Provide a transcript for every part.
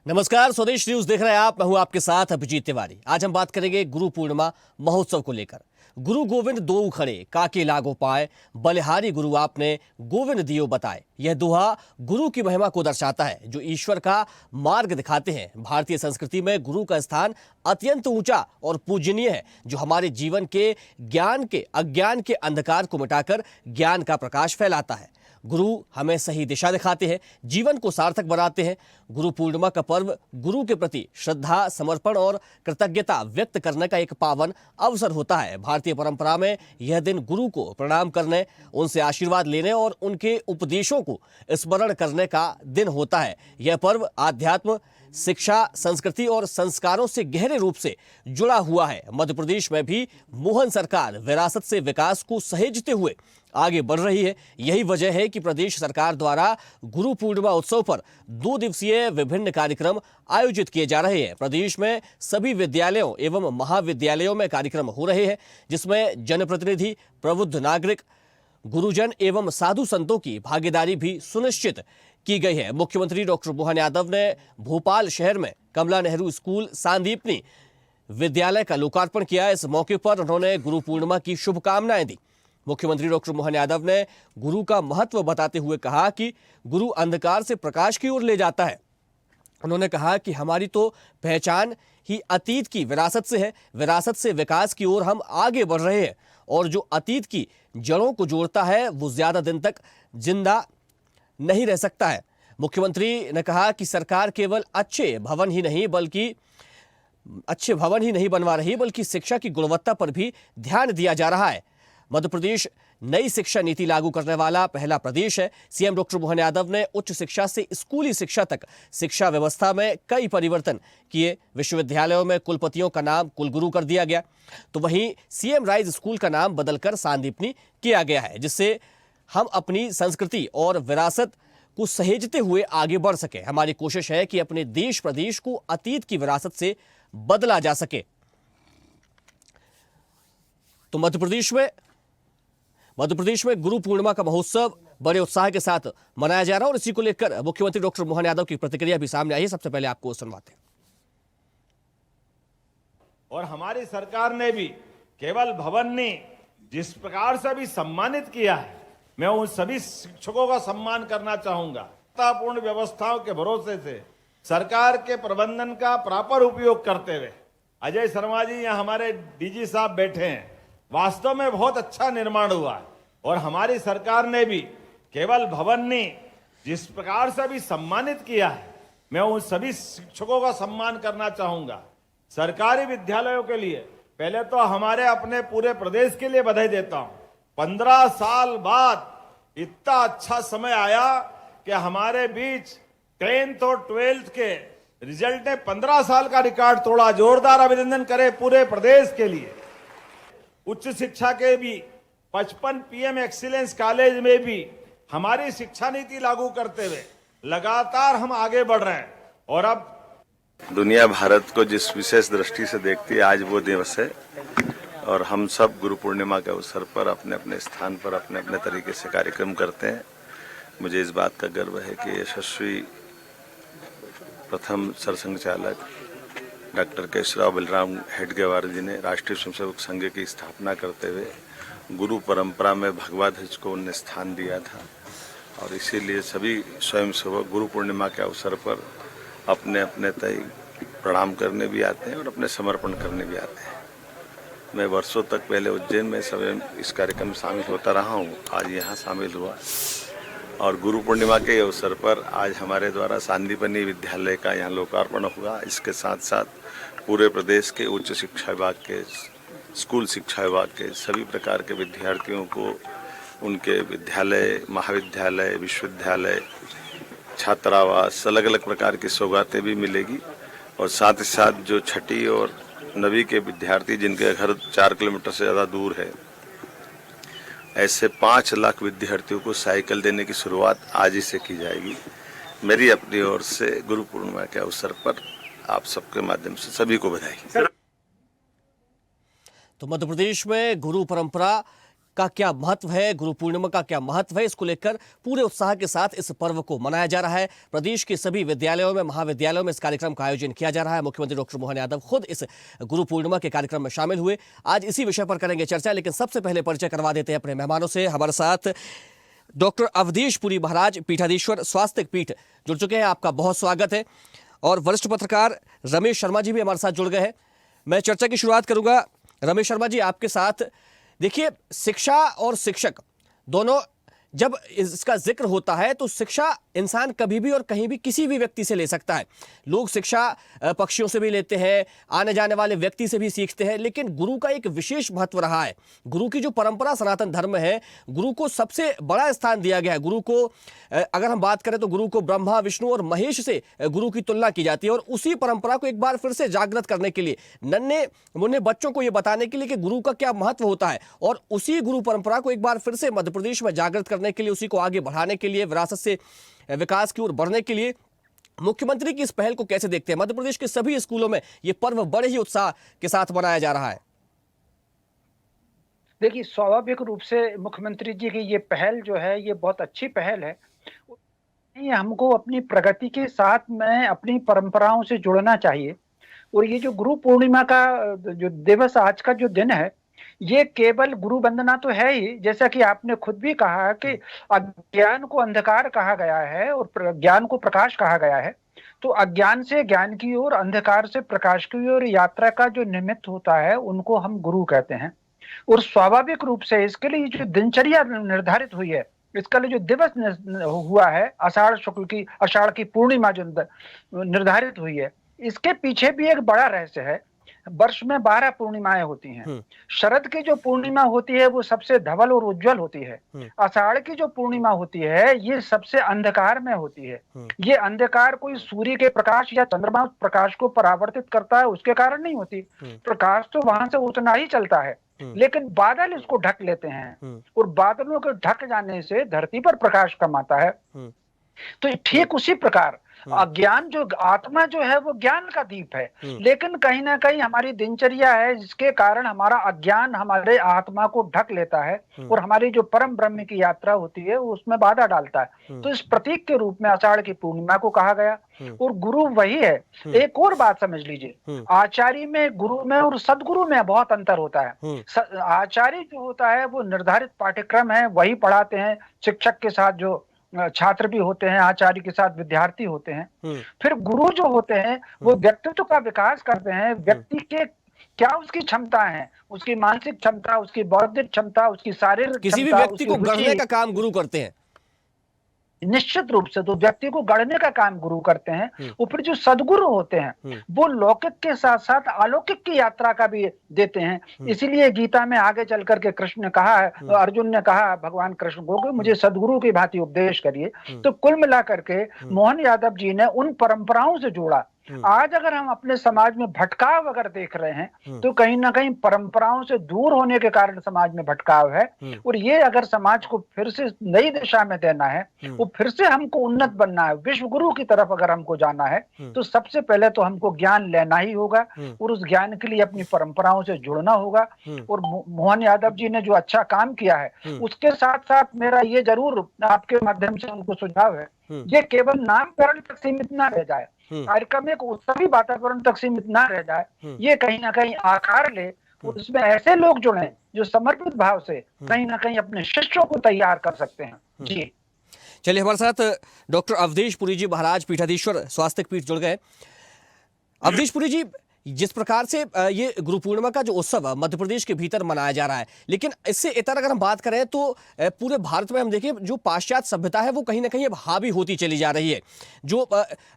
नमस्कार, स्वदेश न्यूज देख रहे हैं आप। मैं हूं आपके साथ अभिजीत तिवारी। आज हम बात करेंगे गुरु पूर्णिमा महोत्सव को लेकर। गुरु गोविंद दो खड़े काके लागो पाए, बलिहारी गुरु आपने गोविंद दियो बताए। यह दोहा गुरु की महिमा को दर्शाता है, जो ईश्वर का मार्ग दिखाते हैं। भारतीय संस्कृति में गुरु का स्थान अत्यंत ऊंचा और पूजनीय है, जो हमारे जीवन के अज्ञान के अंधकार को मिटाकर ज्ञान का प्रकाश फैलाता है। गुरु हमें सही दिशा दिखाते हैं, जीवन को सार्थक बनाते हैं। गुरु पूर्णिमा का पर्व गुरु के प्रति श्रद्धा, समर्पण और कृतज्ञता व्यक्त करने का एक पावन अवसर होता है। भारतीय परंपरा में यह दिन गुरु को प्रणाम करने, उनसे आशीर्वाद लेने और उनके उपदेशों को स्मरण करने का दिन होता है। यह पर्व आध्यात्म, शिक्षा, संस्कृति और संस्कारों से गहरे रूप से जुड़ा हुआ है। मध्य प्रदेश में भी मोहन सरकार विरासत से विकास को सहेजते हुए आगे बढ़ रही है। यही वजह है कि प्रदेश सरकार द्वारा गुरु पूर्णिमा उत्सव पर 2 दिवसीय विभिन्न कार्यक्रम आयोजित किए जा रहे हैं। प्रदेश में सभी विद्यालयों एवं महाविद्यालयों में कार्यक्रम हो रहे हैं, जिसमें जनप्रतिनिधि, प्रबुद्ध नागरिक, गुरुजन एवं साधु संतों की भागीदारी भी सुनिश्चित की गई है। मुख्यमंत्री डॉक्टर मोहन यादव ने भोपाल शहर में कमला नेहरू स्कूल सांदीपनी विद्यालय का लोकार्पण किया। इस मौके पर उन्होंने गुरु पूर्णिमा की शुभकामनाएं दी। मुख्यमंत्री डॉक्टर मोहन यादव ने गुरु का महत्व बताते हुए कहा कि गुरु अंधकार से प्रकाश की ओर ले जाता है। उन्होंने कहा कि हमारी तो पहचान ही अतीत की विरासत से है, विरासत से विकास की ओर हम आगे बढ़ रहे हैं, और जो अतीत की जड़ों को जोड़ता है वो ज्यादा दिन तक जिंदा नहीं रह सकता है। मुख्यमंत्री ने कहा कि सरकार केवल अच्छे भवन ही नहीं बनवा रही, बल्कि शिक्षा की गुणवत्ता पर भी ध्यान दिया जा रहा है। मध्य प्रदेश नई शिक्षा नीति लागू करने वाला पहला प्रदेश है। सीएम डॉक्टर मोहन यादव ने उच्च शिक्षा से स्कूली शिक्षा तक शिक्षा व्यवस्था में कई परिवर्तन किए। विश्वविद्यालयों में कुलपतियों का नाम कुलगुरु कर दिया गया, तो वहीं सीएम राइज स्कूल का नाम बदलकर सांदीपनी किया गया है, जिससे हम अपनी संस्कृति और विरासत को सहेजते हुए आगे बढ़ सके। हमारी कोशिश है कि अपने देश प्रदेश को अतीत की विरासत से बदला जा सके। तो मध्य प्रदेश में गुरु पूर्णिमा का महोत्सव बड़े उत्साह के साथ मनाया जा रहा है, और इसी को लेकर मुख्यमंत्री डॉक्टर मोहन यादव की प्रतिक्रिया भी सामने आई है। सबसे पहले आपको सुनवाते हैं। और हमारी सरकार ने भी केवल भवन ने जिस प्रकार से भी सम्मानित किया है, मैं उन सभी शिक्षकों का सम्मान करना चाहूंगा। पूर्ण व्यवस्थाओं के भरोसे से सरकार के प्रबंधन का प्रॉपर उपयोग करते हुए अजय शर्मा जी यहाँ हमारे डीजी साहब बैठे हैं, वास्तव में बहुत अच्छा निर्माण हुआ है। और हमारी सरकार ने भी केवल भवन ने जिस प्रकार से भी सम्मानित किया है, मैं उन सभी शिक्षकों का सम्मान करना चाहूंगा। सरकारी विद्यालयों के लिए पहले तो हमारे अपने पूरे प्रदेश के लिए बधाई देता हूं। 15 साल बाद इतना अच्छा समय आया कि हमारे बीच 10th और 12th के रिजल्ट ने 15 साल का रिकॉर्ड तोड़ा। जोरदार अभिनंदन करें पूरे प्रदेश के लिए। उच्च शिक्षा के भी 55 पीएम एक्सीलेंस कॉलेज में भी हमारी शिक्षा नीति लागू करते हुए लगातार हम आगे बढ़ रहे हैं। और अब दुनिया भारत को जिस विशेष दृष्टि से देखती है, आज वो दिवस है, और हम सब गुरु पूर्णिमा के अवसर पर अपने अपने स्थान पर अपने अपने तरीके से कार्यक्रम करते हैं। मुझे इस बात का गर्व है कि यशस्वी प्रथम सरसंघचालक डॉक्टर केशवराव बलराम हेडगेवार जी ने राष्ट्रीय स्वयंसेवक संघ की स्थापना करते हुए गुरु परंपरा में भगवाध्वज को उन्हें स्थान दिया था, और इसीलिए सभी स्वयंसेवक गुरु पूर्णिमा के अवसर पर अपने अपने तय प्रणाम करने भी आते हैं और अपने समर्पण करने भी आते हैं। मैं वर्षों तक पहले उज्जैन में स्वयं इस कार्यक्रम में शामिल होता रहा हूँ, आज यहाँ शामिल हुआ, और गुरु पूर्णिमा के अवसर पर आज हमारे द्वारा सांदीपनी विद्यालय का यहाँ लोकार्पण हुआ। इसके साथ साथ पूरे प्रदेश के उच्च शिक्षा विभाग के, स्कूल शिक्षा विभाग के सभी प्रकार के विद्यार्थियों को उनके विद्यालय, महाविद्यालय, विश्वविद्यालय, छात्रावास, अलग अलग प्रकार की सौगातें भी मिलेगी। और साथ ही साथ जो छठी और 9वीं के विद्यार्थी जिनके घर 4 किलोमीटर से ज़्यादा दूर है, ऐसे 5 लाख विद्यार्थियों को साइकिल देने की शुरुआत आज ही से की जाएगी। मेरी अपनी ओर से गुरु पूर्णिमा के अवसर पर आप सबके माध्यम से सभी को बधाई। तो मध्य प्रदेश में गुरु परंपरा का क्या महत्व है, गुरु पूर्णिमा का क्या महत्व है, इसको लेकर पूरे उत्साह के साथ इस पर्व को मनाया जा रहा है। प्रदेश के सभी विद्यालयों में, महाविद्यालयों में इस कार्यक्रम का आयोजन किया जा रहा है। मुख्यमंत्री डॉक्टर मोहन यादव खुद इस गुरु पूर्णिमा के कार्यक्रम में शामिल हुए। आज इसी विषय पर करेंगे चर्चा, लेकिन सबसे पहले परिचय करवा देते हैं अपने मेहमानों से। हमारे साथ डॉक्टर अवधेश पुरी महाराज पीठाधीश्वर स्वास्थ्य पीठ जुड़ चुके हैं, आपका बहुत स्वागत है। और वरिष्ठ पत्रकार रमेश शर्मा जी भी हमारे साथ जुड़ गए हैं। मैं चर्चा की शुरुआत करूंगा रमेश शर्मा जी आपके साथ। देखिए, शिक्षा और शिक्षक दोनों, जब इसका जिक्र होता है तो शिक्षा इंसान कभी भी और कहीं भी किसी भी व्यक्ति से ले सकता है। लोग शिक्षा पक्षियों से भी लेते हैं, आने जाने वाले व्यक्ति से भी सीखते हैं, लेकिन गुरु का एक विशेष महत्व रहा है। गुरु की जो परंपरा सनातन धर्म है, गुरु को सबसे बड़ा स्थान दिया गया है। गुरु को अगर हम बात करें तो गुरु को ब्रह्मा, विष्णु और महेश से गुरु की तुलना की जाती है। और उसी परंपरा को एक बार फिर से जागृत करने के लिए, नन्हे मुन्ने बच्चों को यह बताने के लिए कि गुरु का क्या महत्व होता है, और उसी गुरु परंपरा को एक बार फिर से मध्य प्रदेश में जागृत करने के लिए, उसी को आगे बढ़ाने के लिए, विरासत से विकास की ओर बढ़ने के लिए मुख्यमंत्री की इस पहल को कैसे देखते हैं? मध्य प्रदेश के सभी स्कूलों में यह पर्व बड़े ही उत्साह के साथ मनाया जा रहा है। देखिए, स्वाभाविक रूप से मुख्यमंत्री जी की ये पहल जो है, ये बहुत अच्छी पहल है। ये हमको अपनी प्रगति के साथ में अपनी परंपराओं से जुड़ना चाहिए। और ये जो गुरु पूर्णिमा का जो दिवस, आज का जो दिन है, ये केवल गुरु वंदना तो है ही, जैसा कि आपने खुद भी कहा कि अज्ञान को अंधकार कहा गया है और ज्ञान को प्रकाश कहा गया है। तो अज्ञान से ज्ञान की ओर, अंधकार से प्रकाश की ओर यात्रा का जो निमित्त होता है, उनको हम गुरु कहते हैं। और स्वाभाविक रूप से इसके लिए जो दिनचर्या निर्धारित हुई है, इसका लिए जो दिवस हुआ है, आषाढ़ की पूर्णिमा जो निर्धारित हुई है, इसके पीछे भी एक बड़ा रहस्य है। वर्ष में 12 पूर्णिमाएं होती हैं। शरद की जो पूर्णिमा होती है वो सबसे धवल और उज्जवल होती है। आषाढ़ की जो पूर्णिमा होती है, ये सबसे अंधकार में होती है। ये अंधकार कोई सूर्य के प्रकाश या चंद्रमा प्रकाश को परावर्तित करता है उसके कारण नहीं होती। प्रकाश तो वहां से उतना ही चलता है, लेकिन बादल इसको ढक लेते हैं, और बादलों के ढक जाने से धरती पर प्रकाश कम आता है। तो ठीक उसी प्रकार अज्ञान, जो आत्मा जो है वो ज्ञान का दीप है, लेकिन कहीं ना कहीं हमारी दिनचर्या है जिसके कारण हमारा अज्ञान हमारे आत्मा को ढक लेता है, और हमारी जो परम ब्रह्म की यात्रा होती है उसमें बाधा डालता है। तो इस प्रतीक के रूप में आषाढ़ की पूर्णिमा को कहा गया। और गुरु वही है। एक और बात समझ लीजिए, आचार्य में, गुरु में और सदगुरु में बहुत अंतर होता है। आचार्य जो होता है वो निर्धारित पाठ्यक्रम है, वही पढ़ाते हैं। शिक्षक के साथ जो छात्र भी होते हैं, आचार्य के साथ विद्यार्थी होते हैं। फिर गुरु जो होते हैं वो व्यक्तित्व का विकास करते हैं। व्यक्ति के क्या उसकी क्षमता है, उसकी मानसिक क्षमता, उसकी बौद्धिक क्षमता, उसकी शारीरिक, किसी भी व्यक्ति को गढ़ने का काम गुरु करते हैं। निश्चित रूप से तो व्यक्ति को गढ़ने का काम गुरु करते हैं। और फिर जो सदगुरु होते हैं वो लौकिक के साथ साथ अलौकिक की यात्रा का भी देते हैं। इसीलिए गीता में आगे चल करके कृष्ण ने कहा है, अर्जुन ने कहा भगवान कृष्ण को कि मुझे सदगुरु की भांति उपदेश करिए। तो कुल मिला करके मोहन यादव जी ने उन परंपराओं से जोड़ा। आज अगर हम अपने समाज में भटकाव अगर देख रहे हैं तो कहीं ना कहीं परंपराओं से दूर होने के कारण समाज में भटकाव है। और ये अगर समाज को फिर से नई दिशा में देना है, वो फिर से हमको उन्नत बनना है, विश्व गुरु की तरफ अगर हमको जाना है, तो सबसे पहले तो हमको ज्ञान लेना ही होगा, और उस ज्ञान के लिए अपनी परंपराओं से जुड़ना होगा। और मोहन यादव जी ने जो अच्छा काम किया है, उसके साथ साथ मेरा ये जरूर आपके माध्यम से उनको सुझाव है, ये केवल नामकरण तक सीमित ना रह जाए, कार्यक्रम एक उत्सवी वातावरण तक सीमित ना रह जाए, ये कहीं ना कहीं आकार ले, और उसमें ऐसे लोग जुड़े जो समर्पित भाव से कहीं ना कहीं अपने शिष्यों को तैयार कर सकते हैं। जी चलिए, हमारे साथ डॉक्टर अवधेश पुरी जी महाराज पीठाधीश्वर स्वास्थ्य पीठ जुड़ गए। अवधेश पुरी जी, जिस प्रकार से ये गुरु पूर्णिमा का जो उत्सव मध्य प्रदेश के भीतर मनाया जा रहा है, लेकिन इससे इतर अगर हम बात करें तो पूरे भारत में हम देखें जो पाश्चात्य सभ्यता है वो कहीं ना कहीं अब हावी होती चली जा रही है। जो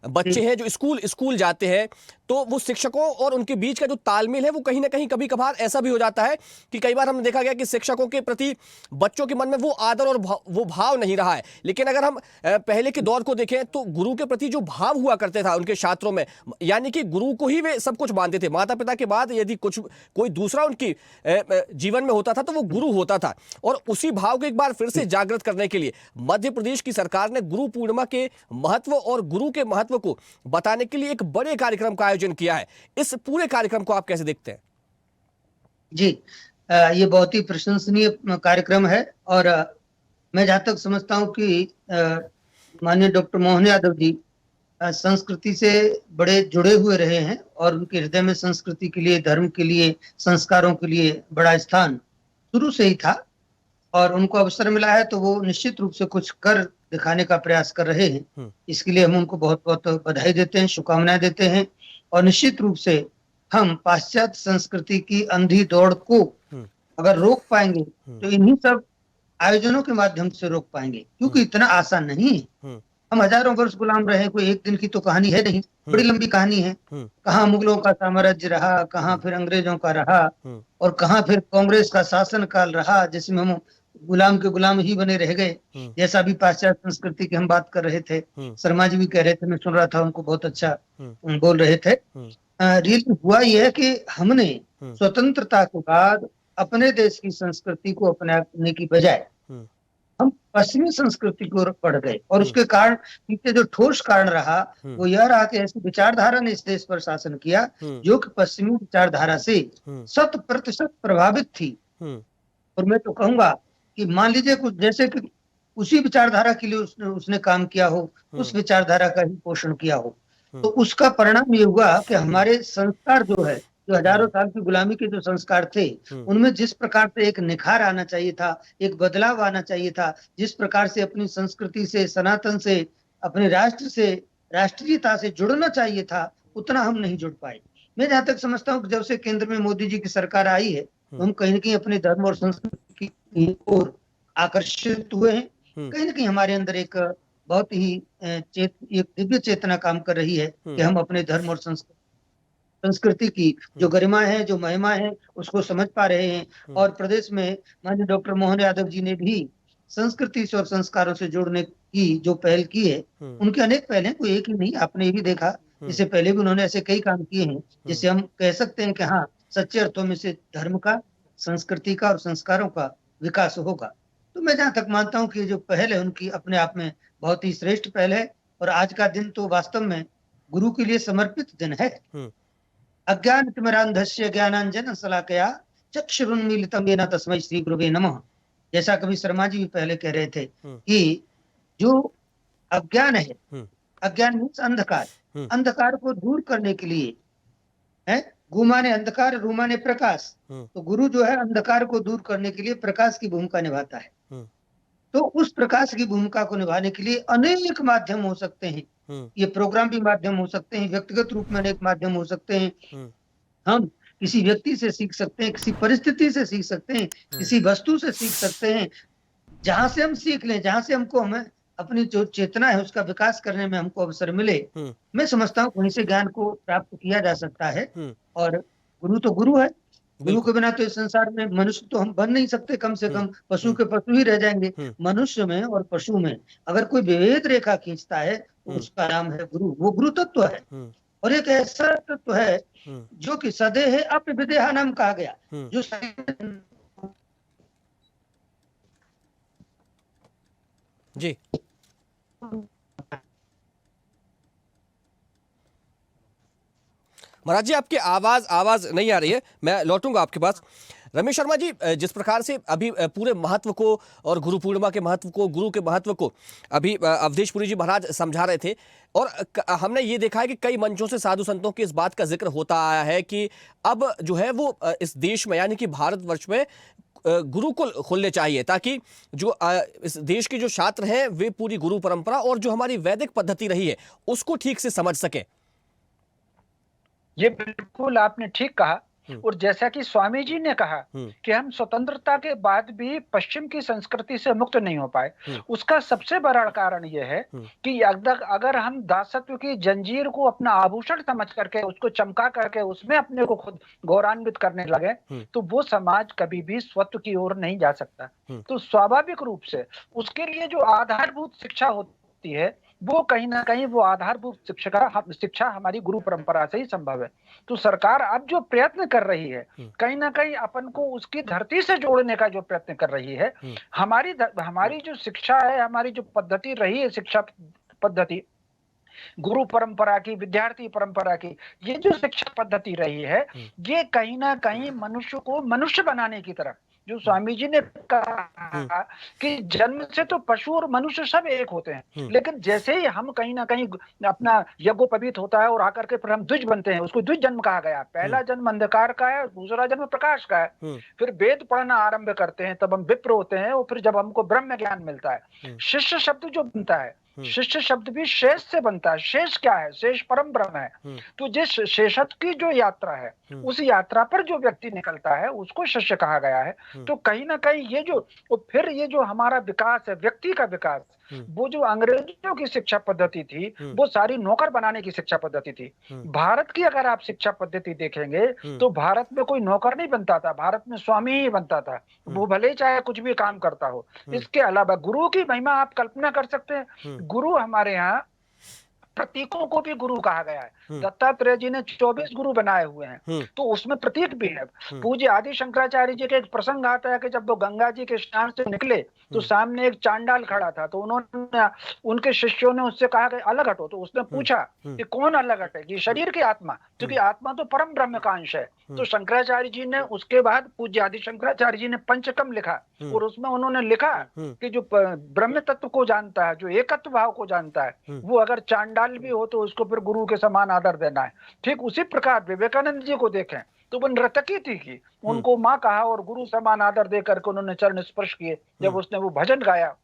बच्चे हैं जो स्कूल जाते हैं, तो वो शिक्षकों और उनके बीच का जो तालमेल है वो कहीं ना कहीं कभी कभार ऐसा भी हो जाता है कि कई बार हमने देखा गया कि शिक्षकों के प्रति बच्चों के मन में वो आदर और वो भाव नहीं रहा है। लेकिन अगर हम पहले के दौर को देखें तो गुरु के प्रति जो भाव हुआ करते था उनके छात्रों में, यानी कि गुरु को ही वे सब कुछ मानते थे। माता पिता के बाद यदि कोई दूसरा उनकी जीवन में होता था तो वो गुरु होता था। और उसी भाव को एक बार फिर से जागृत करने के लिए मध्य प्रदेश की सरकार ने गुरु पूर्णिमा के महत्व और गुरु के महत्व को बताने के लिए एक बड़े कार्यक्रम का आयोजन किया है। इस पूरे कार्यक्रम को आप कैसे देखते हैं? जी, ये बहुत ही प्रशंसनीय कार्यक्रम है। और मैं जहाँ तक समझता हूँ कि माननीय डॉक्टर मोहन यादव जी संस्कृति से बड़े जुड़े हुए रहे हैं और उनके हृदय में संस्कृति के लिए, धर्म के लिए, संस्कारों के लिए बड़ा स्थान शुरू से ही था। और उनको अवसर मिला है तो वो निश्चित रूप से कुछ कर दिखाने का प्रयास कर रहे हैं। इसके लिए हम उनको बहुत बहुत बधाई देते हैं, शुभकामनाएं देते हैं। और निश्चित रूप से हम पाश्चात्य संस्कृति की अंधी दौड़ को अगर रोक पाएंगे तो इन्हीं सब आयोजनों के माध्यम से रोक पाएंगे, क्योंकि इतना आसान नहीं है। हम हजारों वर्ष गुलाम रहे, कोई एक दिन की तो कहानी है नहीं, बड़ी लंबी कहानी है। कहाँ मुगलों का साम्राज्य रहा, कहाँ फिर अंग्रेजों का रहा, और कहाँ फिर कांग्रेस का शासन काल रहा, जिसमें हम गुलाम के गुलाम ही बने रह गए। जैसा भी पाश्चात्य संस्कृति की हम बात कर रहे थे, शर्मा जी भी कह रहे थे, मैं सुन रहा था, उनको बहुत अच्छा बोल रहे थे। रियली हुआ यह है कि हमने स्वतंत्रता के बाद अपने देश की संस्कृति को अपनाने की बजाय हम पश्चिमी संस्कृति की ओर बढ़ गए। और उसके कारण पीछे जो ठोस कारण रहा वो यह रहा कि ऐसी विचारधारा ने इस देश पर शासन किया जो कि पश्चिमी विचारधारा से 100% प्रभावित थी। और मैं तो कहूंगा कि मान लीजिए कुछ जैसे कि उसी विचारधारा के लिए उसने काम किया हो, उस विचारधारा का ही पोषण किया हो, तो उसका परिणाम ये हुआ कि हमारे संस्कार जो है, जो हजारों साल की गुलामी के जो संस्कार थे, उनमें जिस प्रकार से एक निखार आना चाहिए था, एक बदलाव आना चाहिए था, जिस प्रकार से अपनी संस्कृति से, सनातन से, अपने राष्ट्र से, राष्ट्रीयता से जुड़ना चाहिए था, उतना हम नहीं जुड़ पाए। मैं जहां तक समझता हूँ कि जब से केंद्र में मोदी जी की सरकार आई है तो हम कहीं ना कहीं अपने धर्म और संस्कृति की ओर आकर्षित हुए हैं। कहीं ना कहीं हमारे अंदर एक बहुत ही एक दिव्य चेतना काम कर रही है कि हम अपने धर्म और संस्कृति की जो गरिमा है, जो महिमा है, उसको समझ पा रहे हैं। और प्रदेश में माननीय डॉक्टर मोहन यादव जी ने भी संस्कृति से और संस्कारों से जोड़ने की जो पहल की है, उनके अनेक पहल हैं, कोई एक ही नहीं। आपने ये भी देखा, इससे पहले भी उन्होंने ऐसे कई काम किए हैं जिससे हम कह सकते हैं कि हाँ, सच्चे अर्थों में से धर्म का, संस्कृति का और संस्कारों का विकास होगा। तो मैं जहां तक मानता हूं कि जो पहल है उनकी अपने आप में बहुत ही श्रेष्ठ पहल है। और आज का दिन तो वास्तव में गुरु के लिए समर्पित दिन है। अज्ञानतिमिरान्धस्य ज्ञानांजन शलाकया चक्षुरुन्मीलितं येन तस्मै श्री गुरुवे नमः। जैसा कवि शर्मा जी भी पहले कह रहे थे कि जो अज्ञान है, अज्ञान मीन्स अंधकार, अंधकार को दूर करने के लिए है, गु माने अंधकार, रू माने प्रकाश, तो गुरु जो है अंधकार को दूर करने के लिए प्रकाश की भूमिका निभाता है। तो उस प्रकाश की भूमिका को निभाने के लिए अनेक माध्यम हो सकते हैं। ये प्रोग्राम भी माध्यम हो सकते हैं, व्यक्तिगत रूप में अनेक माध्यम हो सकते हैं। हम किसी व्यक्ति से सीख सकते हैं, किसी परिस्थिति से सीख सकते हैं, किसी वस्तु से सीख सकते हैं। जहां से हम सीख लें, जहां से हमको हमें अपनी जो चेतना है उसका विकास करने में हमको अवसर मिले, मैं समझता हूँ वहीं से ज्ञान को प्राप्त किया जा सकता है। और गुरु तो गुरु है, गुरु के बिना तो इस संसार में मनुष्य तो हम बन नहीं सकते, कम से कम पशु के पशु ही रह जाएंगे। मनुष्य में और पशु में अगर कोई विभेद रेखा खींचता है तो उसका नाम है गुरु। वो गुरु तत्व है और एक ऐसा तत्व है जो कि सदे है अपविदेहा नाम कहा गया, जो जी महाराज जी, आपकी आवाज नहीं आ रही है, मैं लौटूंगा आपके पास। रमेश शर्मा जी, जिस प्रकार से अभी पूरे महत्व को और गुरु पूर्णिमा के महत्व को, गुरु के महत्व को अभी अवधेशपुरी जी महाराज समझा रहे थे, और हमने ये देखा है कि कई मंचों से साधु संतों की इस बात का जिक्र होता आया है कि अब जो है वो इस देश में, यानी कि भारतवर्ष में गुरुकुल खुलने चाहिए, ताकि जो इस देश के जो छात्र हैं वे पूरी गुरु परंपरा और जो हमारी वैदिक पद्धति रही है उसको ठीक से समझ सके। ये बिल्कुल आपने ठीक कहा। और जैसा कि स्वामी जी ने कहा कि हम स्वतंत्रता के बाद भी पश्चिम की संस्कृति से मुक्त नहीं हो पाए, उसका सबसे बड़ा कारण यह है कि अगर हम दासत्व की जंजीर को अपना आभूषण समझ करके, उसको चमका करके उसमें अपने को खुद गौरवान्वित करने लगे तो वो समाज कभी भी स्वत्व की ओर नहीं जा सकता। तो स्वाभाविक रूप से उसके लिए जो आधारभूत शिक्षा होती है वो कहीं ना कहीं वो आधारभूत शिक्षा हमारी गुरु परंपरा से ही संभव है। तो सरकार अब जो प्रयत्न कर रही है, कहीं ना कहीं अपन को उसकी धरती से जोड़ने का जो प्रयत्न कर रही है, हमारी जो शिक्षा है, हमारी जो पद्धति रही है, शिक्षा पद्धति, गुरु परंपरा की, विद्यार्थी परंपरा की, ये जो शिक्षा पद्धति रही है, ये कहीं ना कहीं मनुष्य को मनुष्य बनाने की तरफ, जो स्वामी जी ने कहा कि जन्म से तो पशु और मनुष्य सब एक होते हैं, लेकिन जैसे ही हम कहीं ना कहीं अपना यज्ञोपवीत होता है और आकर के फिर हम द्विज बनते हैं, उसको द्विज जन्म कहा गया। पहला जन्म अंधकार का है, दूसरा जन्म प्रकाश का है। फिर वेद पढ़ना आरंभ करते हैं, तब हम विप्र होते हैं, और फिर जब हमको ब्रह्म ज्ञान मिलता है, शिष्य शब्द जो बनता है, शिष्य शब्द भी शेष से बनता है। शेष क्या है? शेष परम ब्रह्म है। तो जिस शेषत्व की जो यात्रा है, उस यात्रा पर जो व्यक्ति निकलता है, उसको शिष्य कहा गया है। तो कहीं ना कहीं ये जो, फिर ये जो हमारा विकास है, व्यक्ति का विकास, वो जो अंग्रेजों की शिक्षा पद्धति थी, वो सारी नौकर बनाने की शिक्षा पद्धति थी। भारत की अगर आप शिक्षा पद्धति देखेंगे, तो भारत में कोई नौकर नहीं बनता था, भारत में स्वामी ही बनता था, वो भले ही चाहे कुछ भी काम करता हो। इसके अलावा गुरु की महिमा आप कल्पना कर सकते हैं। गुरु हमारे यहाँ प्रतीकों को भी गुरु कहा गया है। दत्तात्रेय जी ने 24 गुरु बनाए हुए हैं, तो उसमें प्रतीक भी है। पूज्य आदि शंकराचार्य जी का एक प्रसंग आता है कि जब वो गंगा जी के स्नान से निकले, तो सामने एक चांडाल खड़ा था, तो उन्होंने, उनके शिष्यों ने उससे कहा कि अलग हटो। तो उसने पूछा कि कौन अलग हटेगी? शरीर की आत्मा, क्योंकि आत्मा तो परम ब्रह्म का अंश है। तो शंकराचार्य जी ने उसके बाद, पूज्य आदि शंकराचार्य जी ने पंचकम लिखा, और उसमें उन्होंने लिखा कि जो ब्रह्म तत्व को जानता है, जो एकत्व भाव को जानता है, वो अगर चांडाल भी हो तो उसको फिर गुरु के समान आदर देना है। ठीक उसी प्रकार विवेकानंद जी को देखें, तो वो नर्तकी थी कि उनको माँ कहा और गुरु समान आदर देकर के उन्होंने चरण स्पर्श किए जब उसने वो भजन गाया,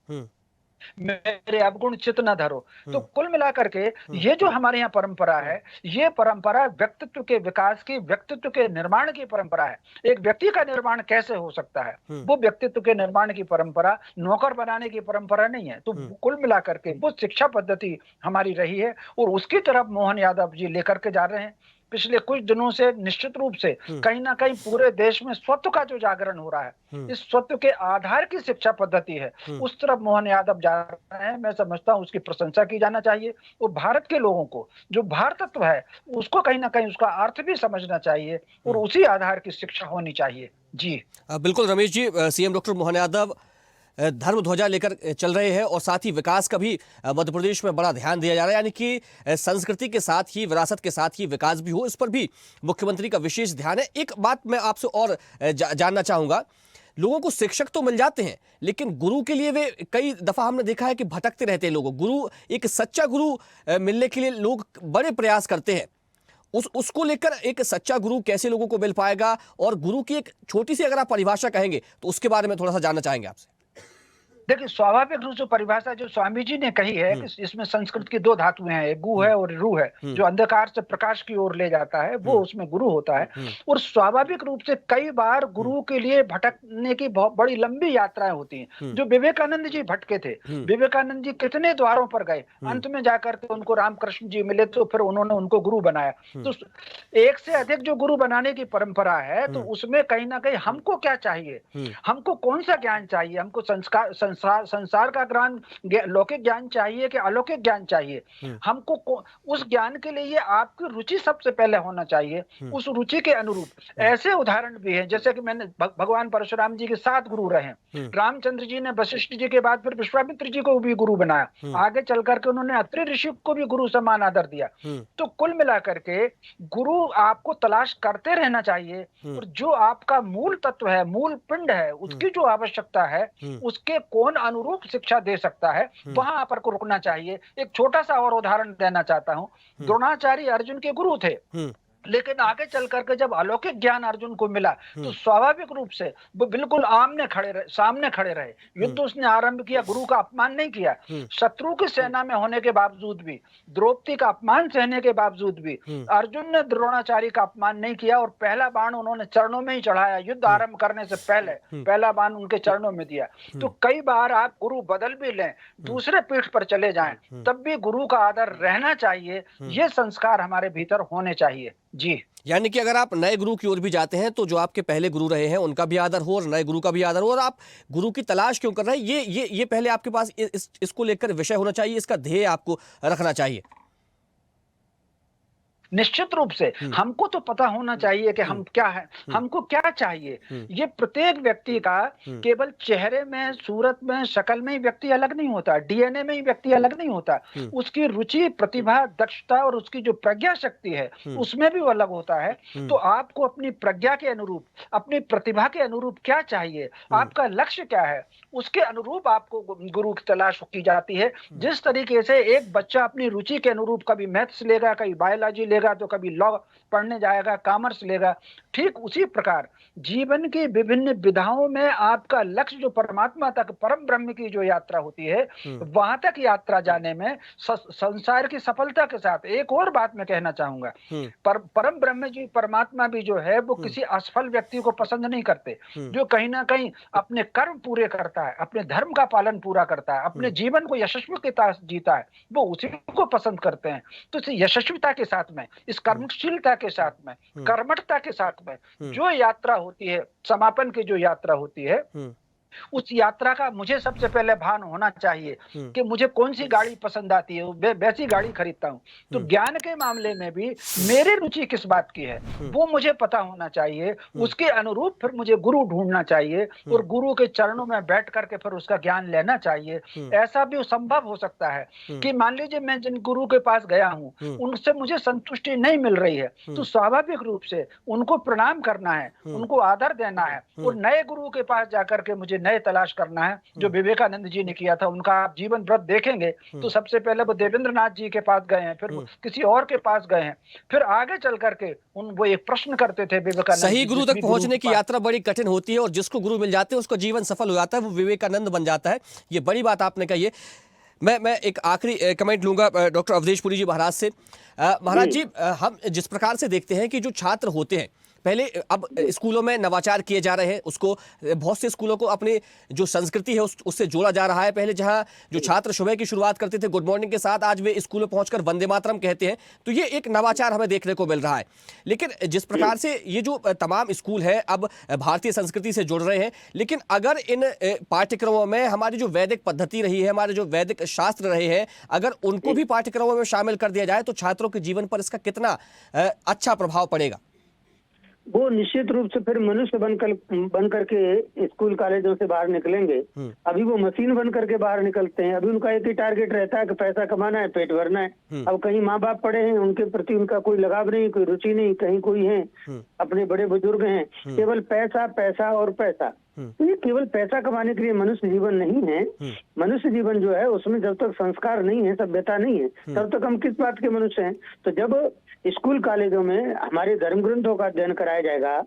मेरे अवगुण चित न धरो। तो कुल मिलाकर के ये जो हमारे यहाँ परंपरा है, ये परंपरा व्यक्तित्व के विकास की, व्यक्तित्व के निर्माण की परंपरा है। एक व्यक्ति का निर्माण कैसे हो सकता है? वो व्यक्तित्व के निर्माण की परंपरा, नौकर बनाने की परंपरा नहीं है। तो कुल मिलाकर के वो शिक्षा पद्धति हमारी रही है, और उसकी तरफ मोहन यादव जी लेकर के जा रहे हैं। पिछले कुछ दिनों से निश्चित रूप से कहीं ना कहीं पूरे देश में स्वत्व का जो जागरण हो रहा है, इस स्वत्व के आधार की शिक्षा पद्धति है, उस तरफ मोहन यादव जा रहे हैं। मैं समझता हूं उसकी प्रशंसा की जाना चाहिए, और भारत के लोगों को जो भारतत्व है, उसको कहीं ना कहीं उसका अर्थ भी समझना चाहिए, और उसी आधार की शिक्षा होनी चाहिए। जी बिल्कुल रमेश जी, सीएम डॉक्टर मोहन यादव धर्म ध्वजा लेकर चल रहे हैं, और साथ ही विकास का भी मध्य प्रदेश में बड़ा ध्यान दिया जा रहा है, यानी कि संस्कृति के साथ ही, विरासत के साथ ही विकास भी हो, इस पर भी मुख्यमंत्री का विशेष ध्यान है। एक बात मैं आपसे और जानना चाहूंगा, लोगों को शिक्षक तो मिल जाते हैं, लेकिन गुरु के लिए वे कई दफा हमने देखा है कि भटकते रहते हैं लोग। गुरु, एक सच्चा गुरु मिलने के लिए लोग बड़े प्रयास करते हैं। उसको लेकर एक सच्चा गुरु कैसे लोगों को मिल पाएगा, और गुरु की एक छोटी सी अगर आप परिभाषा कहेंगे तो उसके बारे में थोड़ा सा जानना चाहेंगे आपसे। देखिए, स्वाभाविक रूप से परिभाषा जो स्वामी जी ने कही है कि इसमें संस्कृत की दो धातुएं हैं, एक गु है और रू है, जो अंधकार से प्रकाश की ओर ले जाता है, वो उसमें गुरु होता है। और स्वाभाविक रूप से कई बार गुरु के लिए भटकने की बहुत बड़ी लंबी यात्राएं होती हैं। जो विवेकानंद जी भटके थे, विवेकानंद जी कितने द्वारों पर गए, अंत में जाकर के उनको रामकृष्ण जी मिले, तो फिर उन्होंने उनको गुरु बनाया। तो एक से अधिक जो गुरु बनाने की परंपरा है, तो उसमें कहीं ना कहीं हमको क्या चाहिए, हमको कौन सा ज्ञान चाहिए, हमको संसार का ज्ञान, लौकिक ज्ञान चाहिए कि अलौकिक ज्ञान चाहिए? हमको उस ज्ञान के लिए आपकी रुचि सबसे पहले होना चाहिए, उस रुचि के अनुरूप। ऐसे उदाहरण भी हैं, जैसे कि मैंने भगवान परशुराम जी के 7 गुरु रहे, रामचंद्र जी ने वशिष्ठ जी के बाद फिर विश्वामित्र जी को भी गुरु बनाया, आगे चल करके उन्होंने अत्रि ऋषि को भी गुरु समान आदर दिया। तो कुल मिलाकर के गुरु आपको तलाश करते रहना चाहिए, और जो आपका मूल तत्व है, मूल पिंड है, उसकी जो आवश्यकता है, उसके कौन अनुरूप शिक्षा दे सकता है, वहां पर को रुकना चाहिए। एक छोटा सा और उदाहरण देना चाहता हूं। द्रोणाचार्य अर्जुन के गुरु थे, लेकिन आगे चल करके जब अलौकिक ज्ञान अर्जुन को मिला, तो स्वाभाविक रूप से वो बिल्कुल सामने खड़े रहे। युद्ध उसने आरंभ किया, गुरु का अपमान नहीं किया। शत्रु की सेना में होने के बावजूद भी, द्रौपदी का अपमान सहने के बावजूद भी अर्जुन ने द्रोणाचार्य का अपमान नहीं किया, और पहला बाण उन्होंने चरणों में ही चढ़ाया। युद्ध आरंभ करने से पहले पहला बाण उनके चरणों में दिया। तो कई बार आप गुरु बदल भी लें, दूसरे पीठ पर चले जाएं, तब भी गुरु का आदर रहना चाहिए। ये संस्कार हमारे भीतर होने चाहिए। जी, यानी कि अगर आप नए गुरु की ओर भी जाते हैं, तो जो आपके पहले गुरु रहे हैं उनका भी आदर हो, और नए गुरु का भी आदर हो, और आप गुरु की तलाश क्यों कर रहे हैं, ये पहले आपके पास इसको लेकर विषय होना चाहिए, इसका ध्येय आपको रखना चाहिए। निश्चित रूप से हमको तो पता होना चाहिए कि हम क्या है, हमको क्या चाहिए। ये प्रत्येक व्यक्ति का केवल चेहरे में, सूरत में, शक्ल में ही व्यक्ति अलग नहीं होता, डीएनए में ही व्यक्ति अलग नहीं होता। उसकी रुचि, प्रतिभा, दक्षता और उसकी जो प्रज्ञा शक्ति है उसमें भी वो अलग होता है। तो आपको अपनी प्रज्ञा के अनुरूप, अपनी प्रतिभा के अनुरूप क्या चाहिए, आपका लक्ष्य क्या है, उसके अनुरूप आपको गुरु की तलाश की जाती है। जिस तरीके से एक बच्चा अपनी रुचि के अनुरूप कभी मैथ्स लेगा, कभी बायोलॉजी लेगा, तो कभी लॉ पढ़ने जाएगा, कॉमर्स लेगा, ठीक उसी प्रकार जीवन की विभिन्न विधाओं में आपका लक्ष्य जो परमात्मा तक, परम ब्रह्म की जो यात्रा होती है, वहां तक यात्रा जाने में संसार की सफलता के साथ एक और बात मैं कहना चाहूंगा, परम ब्रह्म जी, परमात्मा भी जो है वो किसी असफल व्यक्ति को पसंद नहीं करते। जो कहीं ना कहीं अपने कर्म पूरे करता है, अपने धर्म का पालन पूरा करता है, अपने जीवन को यशस्वी के साथ जीता है, वो उसी को पसंद करते हैं। तो इस यशस्विता के साथ में, इस कर्मशीलता के साथ में, कर्मठता के साथ में जो यात्रा होती है, समापन की जो यात्रा होती है, उस यात्रा का मुझे सबसे पहले भान होना चाहिए कि मुझे कौन सी गाड़ी पसंद आती है, वैसी गाड़ी खरीदता हूं। तो ज्ञान के मामले में भी मेरी रुचि किस बात की है वो मुझे पता होना चाहिए। उसके अनुरूप फिर मुझे गुरु ढूंढना चाहिए और गुरु के चरणों में बैठ करके फिर उसका ज्ञान लेना चाहिए। ऐसा भी संभव हो सकता है कि मान लीजिए मैं जिन गुरु के पास गया हूं उनसे मुझे संतुष्टि नहीं मिल रही है, तो स्वाभाविक रूप से उनको प्रणाम करना है, उनको आदर देना है और नए गुरु के पास जाकर के मुझे नए तलाश करना है। जो विवेकानंद जी ने किया था, उनका आप जीवन व्रत देखेंगे तो सबसे पहले वो देवेंद्रनाथ जी के पास गए हैं, फिर किसी और के पास गए हैं, फिर आगे चल करके वो एक प्रश्न करते थे विवेकानंद, सही गुरु तक पहुंचने की यात्रा बड़ी कठिन होती है और जिसको गुरु मिल जाते हैं उसका जीवन सफल हो जाता है, वो विवेकानंद बन जाता है। ये बड़ी बात आपने कही है। मैं एक आखिरी कमेंट लूंगा डॉक्टर अवधेश पुरी जी महाराज से। महाराज जी, हम जिस प्रकार से देखते हैं कि जो छात्र होते हैं, पहले अब स्कूलों में नवाचार किए जा रहे हैं, उसको बहुत से स्कूलों को अपनी जो संस्कृति है उससे जोड़ा जा रहा है। पहले जहां जो छात्र सुबह की शुरुआत करते थे गुड मॉर्निंग के साथ, आज वे स्कूलों पहुंचकर वंदे मातरम कहते हैं। तो ये एक नवाचार हमें देखने को मिल रहा है। लेकिन जिस प्रकार से ये जो तमाम स्कूल है अब भारतीय संस्कृति से जुड़ रहे हैं, लेकिन अगर इन पाठ्यक्रमों में हमारी जो वैदिक पद्धति रही है, हमारे जो वैदिक शास्त्र रहे हैं, अगर उनको भी पाठ्यक्रमों में शामिल कर दिया जाए तो छात्रों के जीवन पर इसका कितना अच्छा प्रभाव पड़ेगा? वो निश्चित रूप से फिर मनुष्य बन करके स्कूल कॉलेजों से बाहर निकलेंगे। अभी वो मशीन बन करके बाहर निकलते हैं। अभी उनका एक ही टारगेट रहता है कि पैसा कमाना है, पेट भरना है। अब कहीं माँ बाप पड़े हैं, उनके प्रति उनका कोई लगाव नहीं, कोई रुचि नहीं, कहीं कोई है, अपने बड़े बुजुर्ग हैं, केवल पैसा पैसा और पैसा। तो ये केवल पैसा कमाने के लिए मनुष्य जीवन नहीं है। मनुष्य जीवन जो है उसमें जब तक संस्कार नहीं है, सभ्यता नहीं है, तब तक हम किस बात के मनुष्य हैं। तो जब स्कूल कॉलेजों में हमारे धर्म ग्रंथों का अध्ययन कराया जाएगा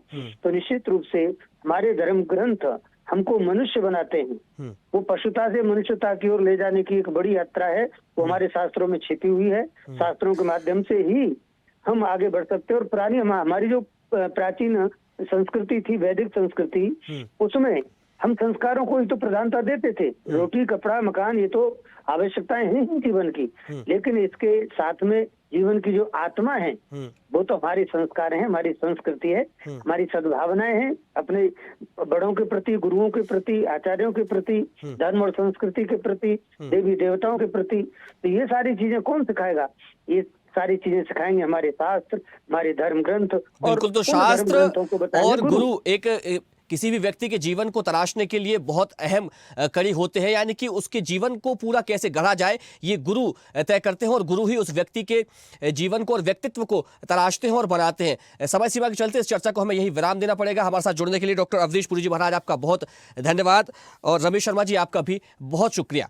तो निश्चित रूप से हमारे धर्म ग्रंथ हमको मनुष्य बनाते हैं। वो पशुता से मनुष्यता की ओर ले जाने की एक बड़ी यात्रा है, वो हमारे शास्त्रों में छिपी हुई है। शास्त्रों के माध्यम से ही हम आगे बढ़ सकते हैं। और पुरानी हमारी जो प्राचीन संस्कृति थी, वैदिक संस्कृति, उसमें हम संस्कारों को ही तो प्रधानता देते थे। रोटी, कपड़ा, मकान, ये तो आवश्यकताएं हैं ही जीवन की, लेकिन इसके साथ में जीवन की जो आत्मा है वो तो हमारे संस्कार हैं, हमारी संस्कृति है, हमारी सद्भावनाएं हैं अपने बड़ों के प्रति, गुरुओं के प्रति, आचार्यों के प्रति, धर्म और संस्कृति के प्रति, देवी देवताओं के प्रति। तो ये सारी चीजें कौन सिखाएगा? ये सारी चीजें सिखाएंगे हमारे शास्त्र, हमारे धर्म ग्रंथ। बिल्कुल, तो शास्त्र और गुरु एक किसी भी व्यक्ति के जीवन को तराशने के लिए बहुत अहम कड़ी होते हैं, यानी कि उसके जीवन को पूरा कैसे गढ़ा जाए ये गुरु तय करते हैं और गुरु ही उस व्यक्ति के जीवन को और व्यक्तित्व को तराशते हैं और बनाते हैं। समय सीमा के चलते इस चर्चा को हमें यही विराम देना पड़ेगा। हमारे साथ जुड़ने के लिए डॉक्टर अवधेश पुरी जी महाराज आपका बहुत धन्यवाद और रमेश शर्मा जी आपका भी बहुत शुक्रिया।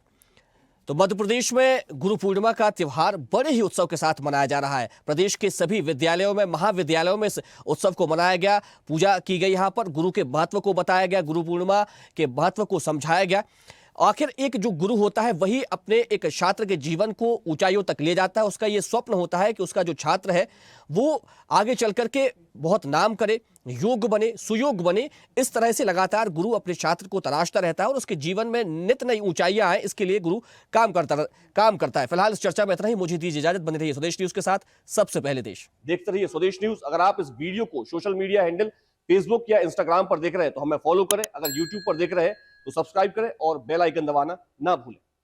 तो मध्य प्रदेश में गुरु पूर्णिमा का त्योहार बड़े ही उत्सव के साथ मनाया जा रहा है। प्रदेश के सभी विद्यालयों में, महाविद्यालयों में इस उत्सव को मनाया गया, पूजा की गई, यहाँ पर गुरु के महत्व को बताया गया, गुरु पूर्णिमा के महत्व को समझाया गया। आखिर एक जो गुरु होता है वही अपने एक छात्र के जीवन को ऊंचाइयों तक ले जाता है। उसका ये स्वप्न होता है कि उसका जो छात्र है वो आगे चल करके बहुत नाम करे, योग्य बने, सुयोग्य बने। इस तरह से लगातार गुरु अपने छात्र को तराशता रहता है और उसके जीवन में नित नई ऊंचाइयां आए, इसके लिए गुरु काम करता है। फिलहाल इस चर्चा में इतना ही। मुझे दीजिए इजाजत। बने रहिए स्वदेश न्यूज के साथ, सबसे पहले देश। देखते रहिए स्वदेश न्यूज। अगर आप इस वीडियो को सोशल मीडिया हैंडल फेसबुक या इंस्टाग्राम पर देख रहे हैं तो हमें फॉलो करें। अगर यूट्यूब पर देख रहे हैं तो सब्सक्राइब करें और बेल आइकन दबाना ना भूलें।